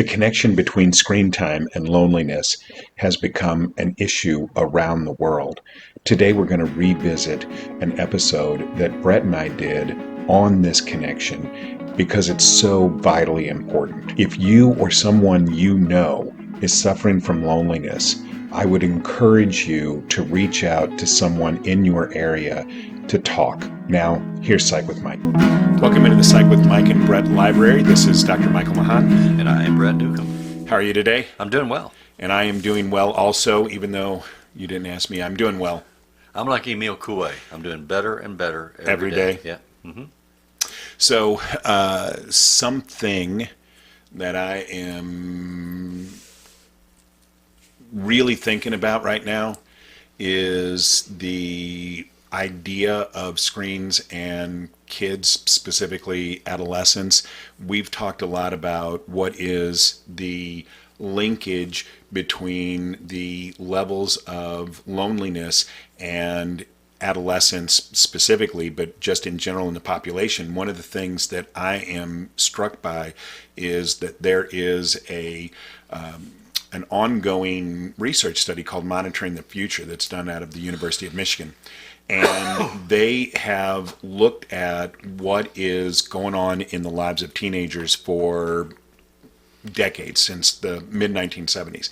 The connection between screen time and loneliness has become an issue around the world. Today, we're going to revisit an episode that Brett and I did on this connection because it's so vitally important. If you or someone you know is suffering from loneliness, I would encourage you to reach out to someone in your area to talk. Now, here's Psych with Mike. Welcome into the Psych with Mike and Brett Library. This is Dr. Michael Mahan. And I am Brett Newcomb. How are you today? I'm doing well. And I am doing well also, even though you didn't ask me. I'm doing well. I'm like Emil Coué. I'm doing better and better every day. Yeah. Mm-hmm. So, something that I am really thinking about right now is the idea of screens and kids, specifically adolescents. We've talked a lot about what is the linkage between the levels of loneliness and adolescents specifically, but just in general in the population. One of the things that I am struck by is that there is an ongoing research study called Monitoring the Future that's done out of the University of Michigan. And they have looked at what is going on in the lives of teenagers for decades, since the mid-1970s.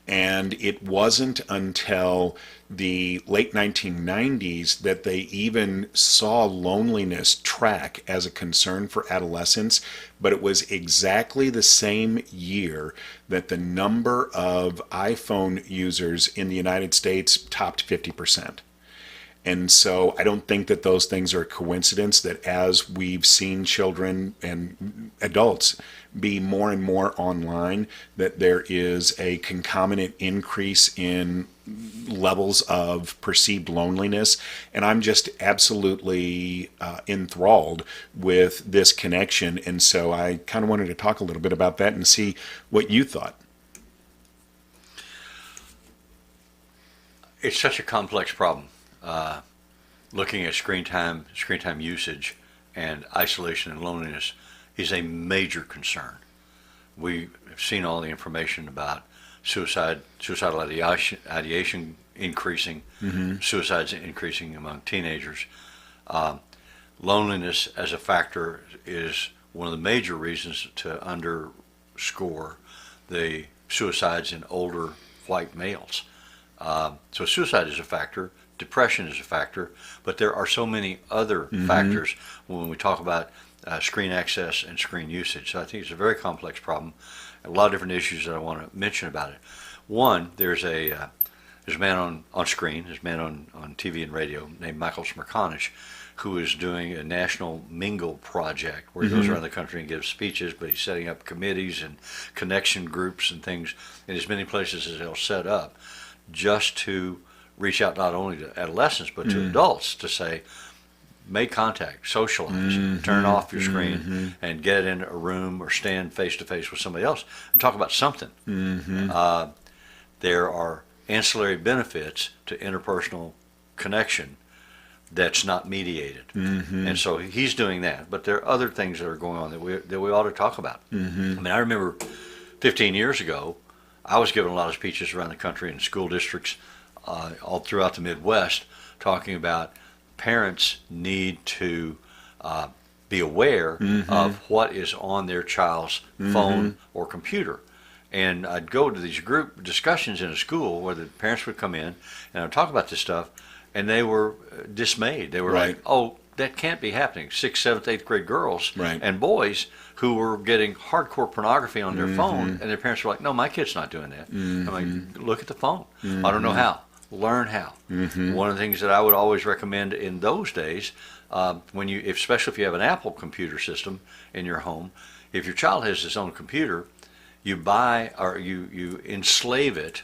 And it wasn't until the late 1990s that they even saw loneliness track as a concern for adolescents, but it was exactly the same year that the number of iPhone users in the United States topped 50%. And so I don't think that those things are a coincidence, that as we've seen children and adults be more and more online, that there is a concomitant increase in levels of perceived loneliness. And I'm just absolutely enthralled with this connection. And so I kind of wanted to talk a little bit about that and see what you thought. It's such a complex problem. Looking at screen time usage, and isolation and loneliness is a major concern. We have seen all the information about suicidal ideation increasing, suicides increasing among teenagers. Loneliness as a factor is one of the major reasons to underscore the suicides in older white males. So suicide is a factor. Depression is a factor, but there are so many other factors when we talk about screen access and screen usage. So I think it's a very complex problem. A lot of different issues that I want to mention about it. One, there's a man on screen, there's a man on TV and radio named Michael Smerconish, who is doing a national mingle project where he goes around the country and gives speeches, but he's setting up committees and connection groups and things in as many places as he'll set up, just to reach out not only to adolescents but to adults to say, make contact, socialize, turn off your screen, and get in a room or stand face to face with somebody else and talk about something. There are ancillary benefits to interpersonal connection that's not mediated, and so he's doing that. But there are other things that are going on that we ought to talk about. I mean, I remember 15 years ago, I was giving a lot of speeches around the country in school districts all throughout the Midwest, talking about parents need to be aware of what is on their child's phone or computer. And I'd go to these group discussions in a school where the parents would come in and I'd talk about this stuff, and they were dismayed. They were like, oh, that can't be happening. 6th, 7th, 8th grade girls and boys who were getting hardcore pornography on their phone, and their parents were like, no, my kid's not doing that. I'm like, look at the phone. I don't know how. Learn how. One of the things that I would always recommend in those days, especially if you have an Apple computer system in your home, if your child has his own computer, you buy or you enslave it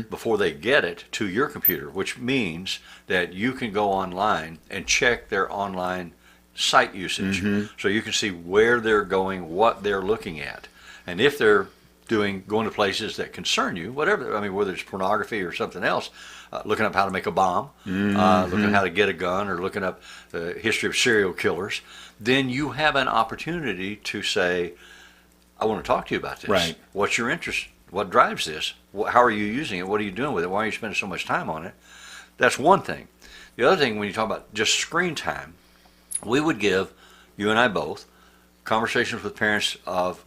before they get it to your computer, which means that you can go online and check their online site usage, so you can see where they're going, what they're looking at, and if they're going to places that concern you, whatever. I mean, whether it's pornography or something else, looking up how to make a bomb, looking up how to get a gun, or looking up the history of serial killers, then you have an opportunity to say, I want to talk to you about this. Right. What's your interest? What drives this? How are you using it? What are you doing with it? Why are you spending so much time on it? That's one thing. The other thing, when you talk about just screen time, we would give, you and I both, conversations with parents of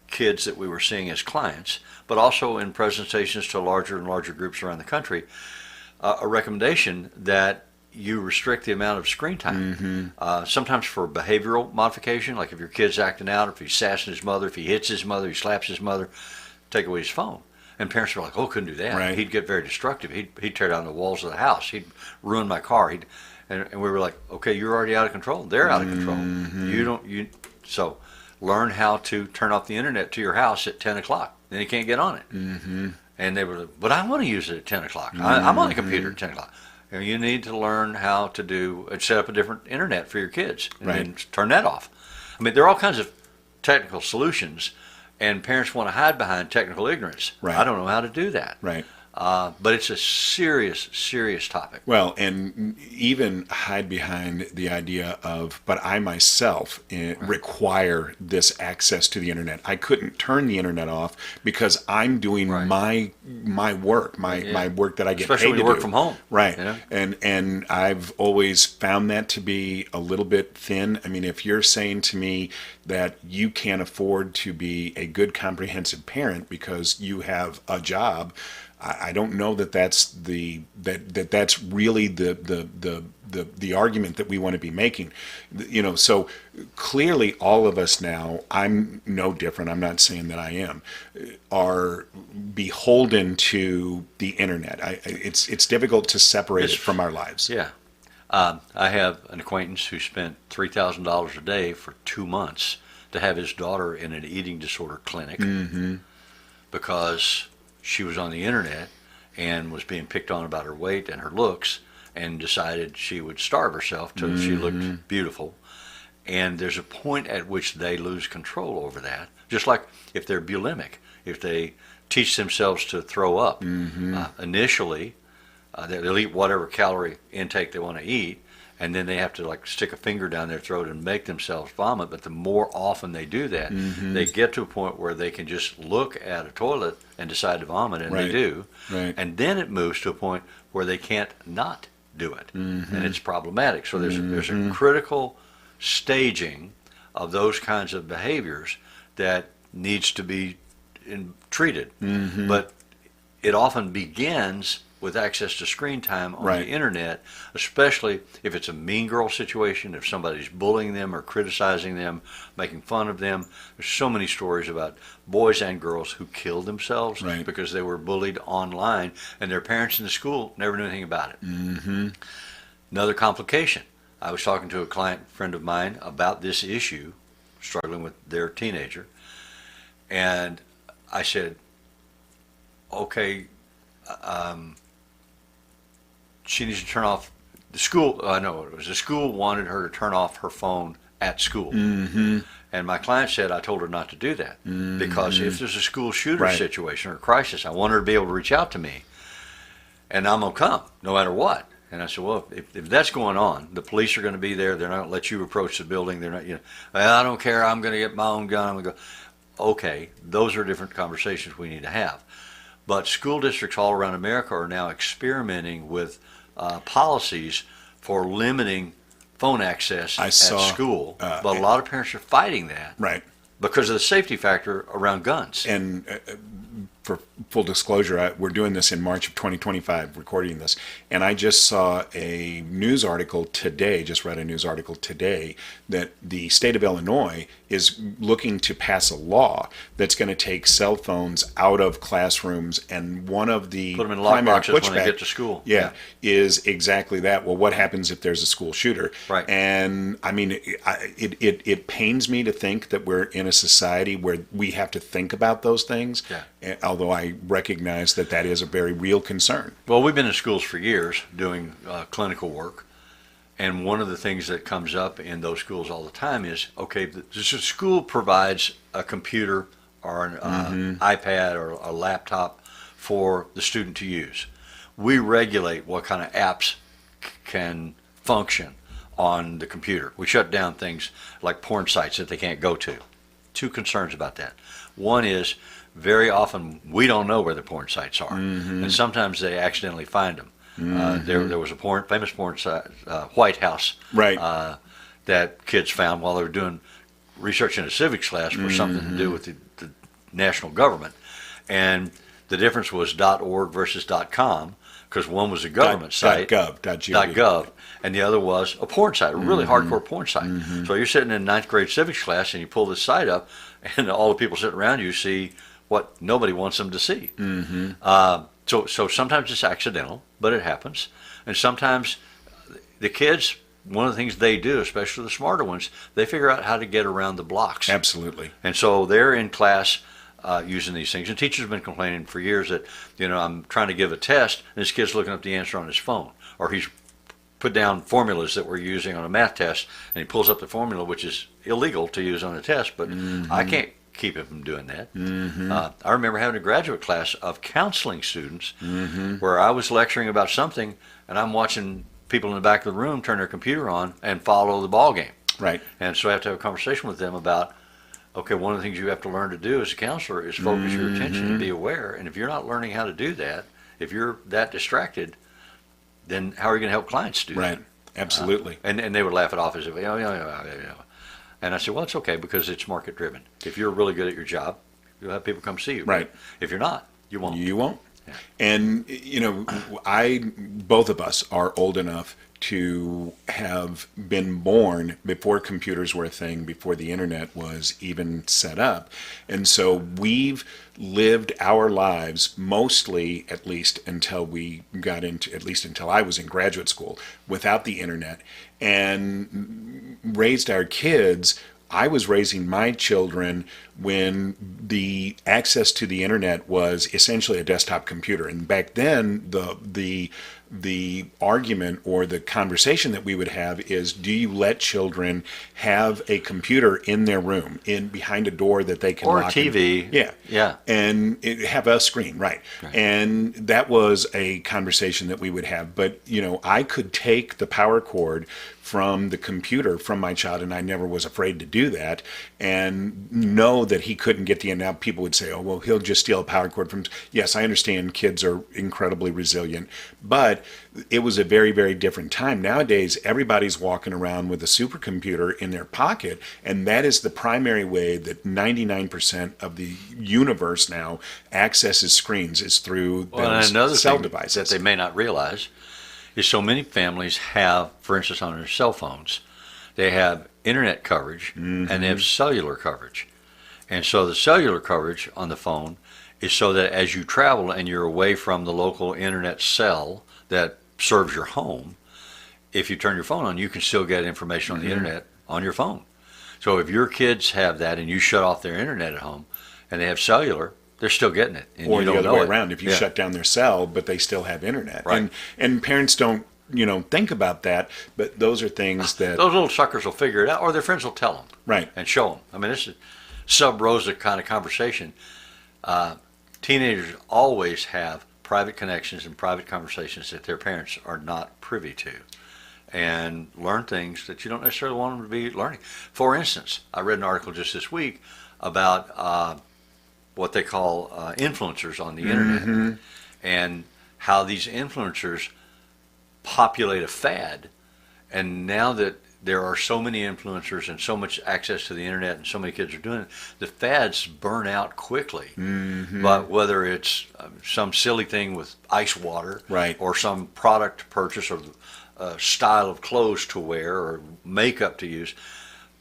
kids that we were seeing as clients, but also in presentations to larger and larger groups around the country, a recommendation that you restrict the amount of screen time. Sometimes for behavioral modification, like if your kid's acting out, if he's sassing his mother, if he hits his mother, he slaps his mother, take away his phone. And parents were like, "Oh, couldn't do that." Right. He'd get very destructive. He'd tear down the walls of the house. He'd ruin my car. And we were like, "Okay, you're already out of control. They're out of control. So learn how to turn off the internet to your house at 10 o'clock. Then you can't get on it." And they were like, "But I want to use it at 10 o'clock. I'm on the computer at 10 o'clock." And you need to learn how to set up a different internet for your kids and then turn that off. I mean, there are all kinds of technical solutions, and parents want to hide behind technical ignorance. Right. I don't know how to do that. Right. But it's a serious, serious topic. Well, and even hide behind the idea of, but I myself require this access to the internet. I couldn't turn the internet off because I'm doing my work, my work that I get Especially paid when you to work do. from home. Right. You know? And I've always found that to be a little bit thin. I mean, if you're saying to me that you can't afford to be a good comprehensive parent because you have a job, I don't know that that's that's really the argument that we want to be making. So clearly all of us now, I'm no different, I'm not saying that I am, are beholden to the internet. It's difficult to separate it from our lives. Yeah. I have an acquaintance who spent $3,000 a day for 2 months to have his daughter in an eating disorder clinic because she was on the internet and was being picked on about her weight and her looks and decided she would starve herself till she looked beautiful. And there's a point at which they lose control over that. Just like if they're bulimic, if they teach themselves to throw up, initially they'll eat whatever calorie intake they want to eat, and then they have to like stick a finger down their throat and make themselves vomit. But the more often they do that, they get to a point where they can just look at a toilet and decide to vomit, and they do. Right. And then it moves to a point where they can't not do it, and it's problematic. So there's a critical staging of those kinds of behaviors that needs to be treated. But it often begins with access to screen time on the internet, especially if it's a mean girl situation, if somebody's bullying them or criticizing them, making fun of them. There's so many stories about boys and girls who killed themselves because they were bullied online, and their parents in the school never knew anything about it. Another complication. I was talking to a client friend of mine about this issue, struggling with their teenager, and I said, okay, she needs to turn off the school. I know it was the school wanted her to turn off her phone at school. And my client said, I told her not to do that because if there's a school shooter situation or a crisis, I want her to be able to reach out to me, and I'm going to come no matter what. And I said, well, if that's going on, the police are going to be there. They're not going to let you approach the building. They're not, well, I don't care. I'm going to get my own gun. I'm going to go. Okay, those are different conversations we need to have. But school districts all around America are now experimenting with policies for limiting phone access at school. But a lot of parents are fighting that because of the safety factor around guns. And for full disclosure, we're doing this in March of 2025, recording this, and I just saw a news article today, just read a news article today, that the state of Illinois is looking to pass a law that's going to take cell phones out of classrooms, and one of the put them in primary lockboxes when they get to school. Is exactly that. Well, what happens if there's a school shooter? Right. And I mean, it pains me to think that we're in a society where we have to think about those things. Although I recognize that that is a very real concern. Well, we've been in schools for years doing clinical work, and one of the things that comes up in those schools all the time is, okay, the school provides a computer or an iPad or a laptop for the student to use. We regulate what kind of apps can function on the computer. We shut down things like porn sites that they can't go to. two concerns about that. One is very often we don't know where the porn sites are, and sometimes they accidentally find them. There was a famous porn site, White House, Right. that kids found while they were doing research in a civics class for something to do with the national government, and the difference was .org versus .com, because one was a government site, .gov, and the other was a porn site, a really hardcore porn site. So you're sitting in ninth grade civics class and you pull this site up, and all the people sitting around you see what nobody wants them to see. So sometimes it's accidental, but it happens. And sometimes the kids, one of the things they do, especially the smarter ones, they figure out how to get around the blocks. Absolutely. And so they're in class using these things. And teachers have been complaining for years that, I'm trying to give a test, and this kid's looking up the answer on his phone. Or he's put down formulas that we're using on a math test, and he pulls up the formula, which is illegal to use on a test, but I can't keep him from doing that. I remember having a graduate class of counseling students where I was lecturing about something, and I'm watching people in the back of the room turn their computer on and follow the ball game. Right. And so I have to have a conversation with them about, okay, one of the things you have to learn to do as a counselor is focus your attention and be aware. And if you're not learning how to do that, if you're that distracted, then how are you going to help clients do that? Right. Absolutely. And they would laugh it off as if, yeah. And I said, well, it's okay because it's market driven. If you're really good at your job, you'll have people come see you. Right. If you're not, you won't. You won't. Yeah. And, both of us are old enough to have been born before computers were a thing, before the internet was even set up. And so we've lived our lives mostly, at least until I was in graduate school, without the internet, and raised our kids. I was raising my children when the access to the internet was essentially a desktop computer. And back then, the argument or the conversation that we would have is, do you let children have a computer in their room, behind a door that they can or lock a TV? Yeah. And have a screen, right. And that was a conversation that we would have. But, I could take the power cord from the computer from my child, and I never was afraid to do that, and know that he couldn't get the end out. People would say, oh, well, he'll just steal a power cord from. Yes, I understand kids are incredibly resilient, but it was a very, very different time. Nowadays, everybody's walking around with a supercomputer in their pocket, and that is the primary way that 99% of the universe now accesses screens, is through those cell devices. That they may not realize is so many families have, for instance, on their cell phones, they have internet coverage and they have cellular coverage. And so the cellular coverage on the phone is so that as you travel and you're away from the local internet cell that serves your home, if you turn your phone on, you can still get information on the internet on your phone. So if your kids have that and you shut off their internet at home and they have cellular, they're still getting it. And or you the don't other know way it. around, if you shut down their cell, but they still have internet. Right. And parents don't, think about that, but those are things that... Those little suckers will figure it out, or their friends will tell them. Right. And show them. I mean, this is sub-Rosa kind of conversation. Teenagers always have private connections and private conversations that their parents are not privy to, and learn things that you don't necessarily want them to be learning. For instance, I read an article just this week about what they call influencers on the internet, and how these influencers populate a fad. And now that there are so many influencers and so much access to the internet and so many kids are doing it, the fads burn out quickly. But whether it's some silly thing with ice water, right, or some product to purchase, or style of clothes to wear, or makeup to use,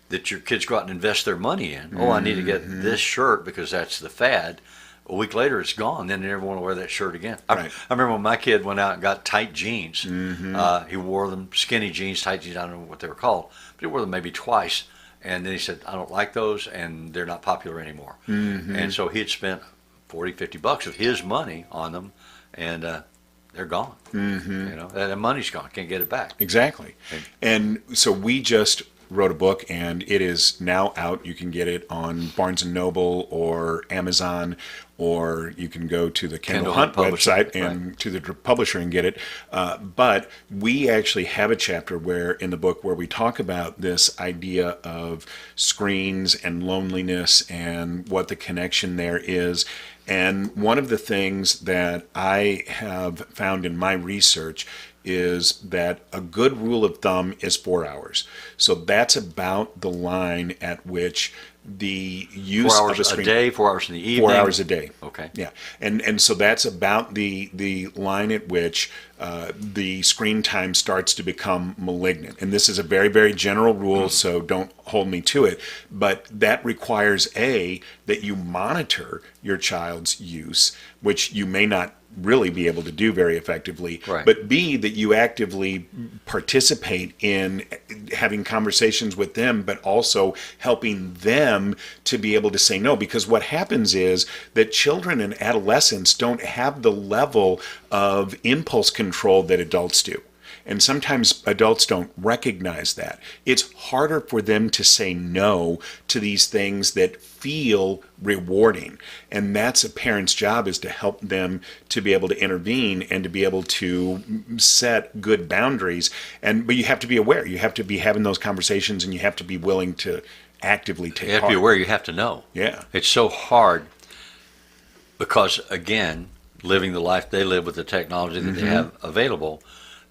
that your kids go out and invest their money in. Oh, I need to get this shirt because that's the fad. A week later, it's gone. Then they never want to wear that shirt again. Right. I remember when my kid went out and got tight jeans. He wore them, skinny jeans, tight jeans, I don't know what they were called, but he wore them maybe twice. And then he said, I don't like those, and they're not popular anymore. And so he had spent $40-50 of his money on them, and they're gone. That money's gone. Can't get it back. Exactly. And so we just wrote a book, and it is now out. You can get it on Barnes and Noble or Amazon, or you can go to the Kendall Hunt Publishing, website and to the publisher and get it. But we actually have a chapter where in the book where we talk about this idea of screens and loneliness and what the connection there is. And one of the things that I have found in my research is that a good rule of thumb is 4 hours. So that's about the line at which the use 4 hours of a screen, a day, 4 hours in the evening. 4 hours a day. Okay. Yeah, and so that's about the line at which the screen time starts to become malignant. And this is a very, very general rule, so don't hold me to it. But that requires that you monitor your child's use, which you may not really be able to do very effectively, Right. but B, that you actively participate in having conversations with them, but also helping them to be able to say no. Because what happens is that children and adolescents don't have the level of impulse control that adults do. And sometimes adults don't recognize that. It's harder for them to say no to these things that feel rewarding. And that's a parent's job, is to help them to be able to intervene and to be able to set good boundaries. But you have to be aware. You have to be having those conversations, and you have to be willing to actively take You have to part. be aware. You have to know. Yeah. It's so hard because, again, living the life they live with the technology that they have available,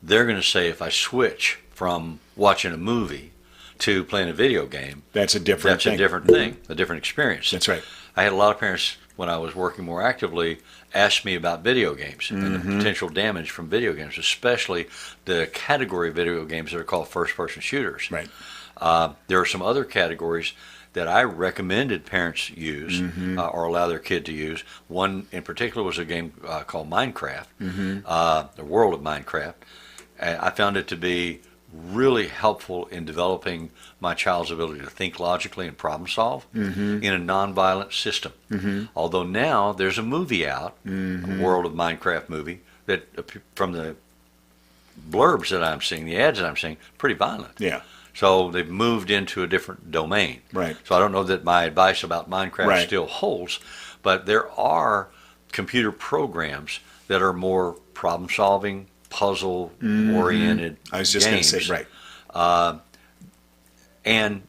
they're going to say, if I switch from watching a movie to playing a video game, That's a different thing. a different thing, a different experience. That's right. I had a lot of parents, when I was working more actively, ask me about video games and the potential damage from video games, especially the category of video games that are called first-person shooters. Right. There are some other categories that I recommended parents use or allow their kid to use. One in particular was a game called Minecraft, the world of Minecraft. And I found it to be really helpful in developing my child's ability to think logically and problem solve in a nonviolent system. Although now there's a movie out, a World of Minecraft movie, that from the blurbs that I'm seeing, the ads that I'm seeing, pretty violent. Yeah. So they've moved into a different domain. Right. So I don't know that my advice about Minecraft Right. still holds, but there are computer programs that are more problem solving, puzzle oriented I was just going to say, right. and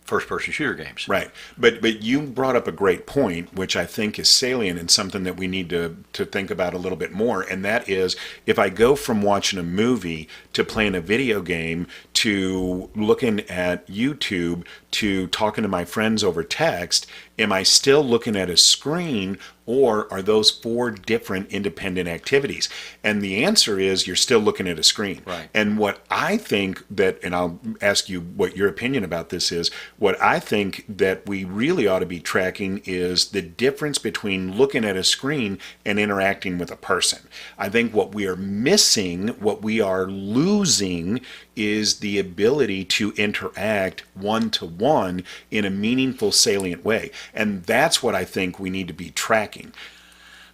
first person shooter games. Right. But you brought up a great point, which I think is salient and something that we need to think about a little bit more. And that is, if I go from watching a movie to playing a video game to looking at YouTube to talking to my friends over text, am I still looking at a screen, or are those 4 different independent activities? And the answer is, you're still looking at a screen. Right. And what I think that, and I'll ask you what your opinion about this is, what I think that we really ought to be tracking is the difference between looking at a screen and interacting with a person. I think what we are missing, what we are losing, is the ability to interact one-to-one in a meaningful, salient way. And that's what I think we need to be tracking.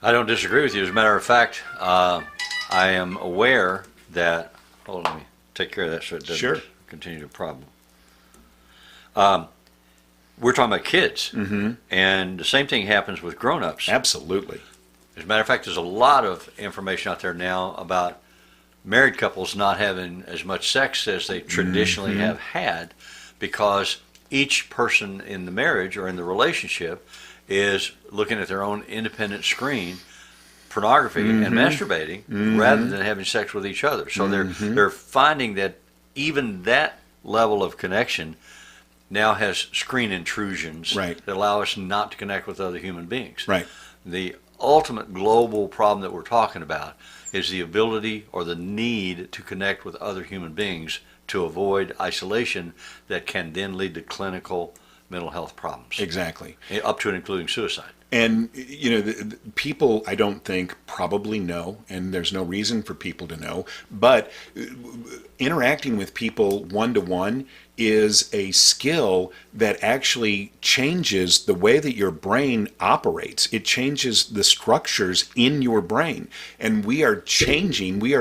I don't disagree with you. As a matter of fact, I am aware that, hold on, let me take care of that so it doesn't Sure. continue to problem. We're talking about kids, and the same thing happens with grown-ups. Absolutely. As a matter of fact, there's a lot of information out there now about married couples not having as much sex as they traditionally have had, because each person in the marriage or in the relationship is looking at their own independent screen, pornography, and masturbating rather than having sex with each other. So they're finding that even that level of connection now has screen intrusions Right. that allow us not to connect with other human beings. Right. The ultimate global problem that we're talking about is the ability or the need to connect with other human beings to avoid isolation that can then lead to clinical mental health problems. Exactly. Up to and including suicide. And, you know, the people, I don't think, probably know, and there's no reason for people to know, but interacting with people one-to-one is a skill that actually changes the way that your brain operates. It changes the structures in your brain. And we are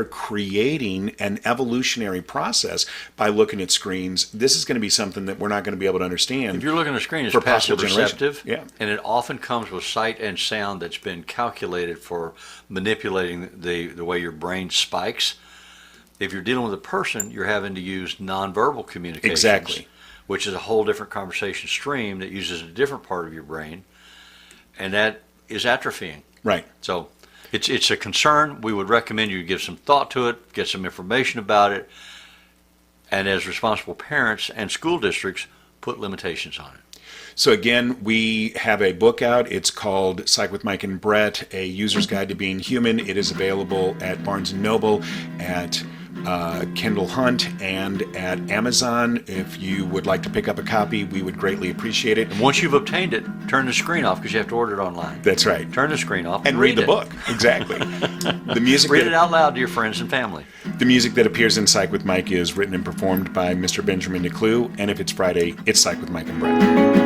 creating an evolutionary process by looking at screens. This is going to be something that we're not going to be able to understand. If you're looking at a screen, it's for passive possible generation. receptive, Yeah. and it often comes with sight and sound that's been calculated for manipulating the way your brain spikes. If you're dealing with a person, you're having to use nonverbal communication. Exactly. Which is a whole different conversation stream that uses a different part of your brain, and that is atrophying. Right. So it's a concern. We would recommend you give some thought to it, get some information about it, and as responsible parents and school districts, put limitations on it. So again, we have a book out. It's called Psych with Mike and Brett, A User's Guide to Being Human. It is available at Barnes & Noble, at Kindle Hunt, and at Amazon. If you would like to pick up a copy, we would greatly appreciate it. And once you've obtained it, turn the screen off because you have to order it online. That's right. Turn the screen off And read the it. book. Exactly. The music Read it out loud to your friends and family. The music that appears in Psych with Mike is written and performed by Mr. Benjamin DeClue, and if it's Friday, it's Psych with Mike and Brett.